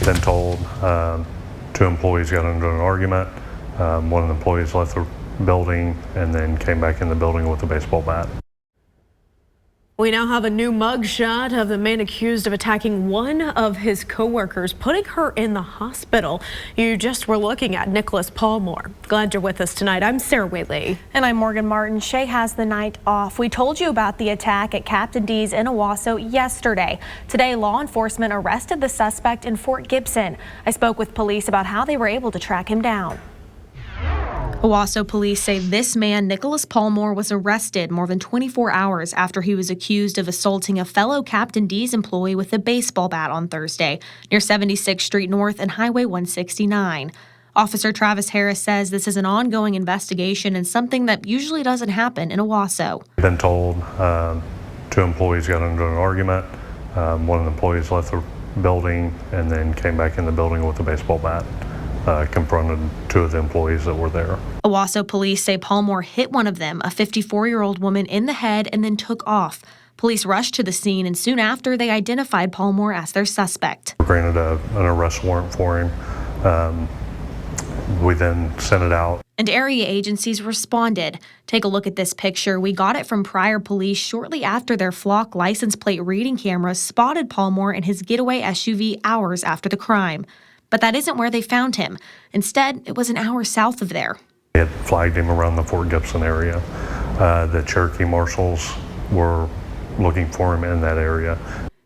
Been told two employees got into an argument. One of the employees left the building and then came back in the building with a baseball bat. We now have a new mugshot of the man accused of attacking one of his co-workers, putting her in the hospital. You just were looking at Nicholas Palmore. Glad you're with us tonight. I'm Sarah Whaley. And I'm Morgan Martin. Shay has the night off. We told you about the attack at Captain D's in Owasso yesterday. Today, law enforcement arrested the suspect in Fort Gibson. I spoke with police about how they were able to track him down. Owasso Police say this man, Nicholas Palmore, was arrested more than 24 hours after he was accused of assaulting a fellow Captain D's employee with a baseball bat on Thursday near 76th Street North and Highway 169. Officer Travis Harris says this is an ongoing investigation and something that usually doesn't happen in Owasso. Been told two employees got into an argument. One of the employees left the building and then came back in the building with a baseball bat. Confronted two of the employees that were there. Owasso Police say Palmore hit one of them, a 54-year-old woman, in the head and then took off. Police rushed to the scene and soon after they identified Palmore as their suspect. Granted an arrest warrant for him. We then sent it out. And area agencies responded. Take a look at this picture. We got it from Pryor Police shortly after their flock license plate reading cameras spotted Palmore in his getaway SUV hours after the crime. But that isn't where they found him. Instead, it was an hour south of there. They had flagged him around the Fort Gibson area. The Cherokee marshals were looking for him in that area.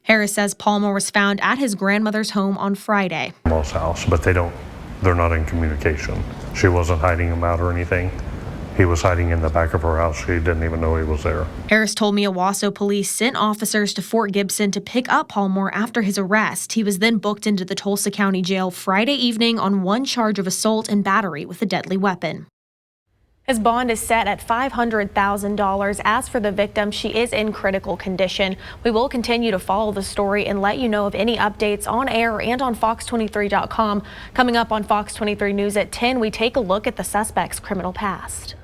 Harris says Palmore was found at his grandmother's home on Friday. House, but they're not in communication. She wasn't hiding him out or anything. He was hiding in the back of her house. She didn't even know he was there. Harris told me Owasso Police sent officers to Fort Gibson to pick up Palmore after his arrest. He was then booked into the Tulsa County Jail Friday evening on one charge of assault and battery with a deadly weapon. His bond is set at $500,000. As for the victim, she is in critical condition. We will continue to follow the story and let you know of any updates on air and on Fox23.com. Coming up on Fox 23 News at 10, we take a look at the suspect's criminal past.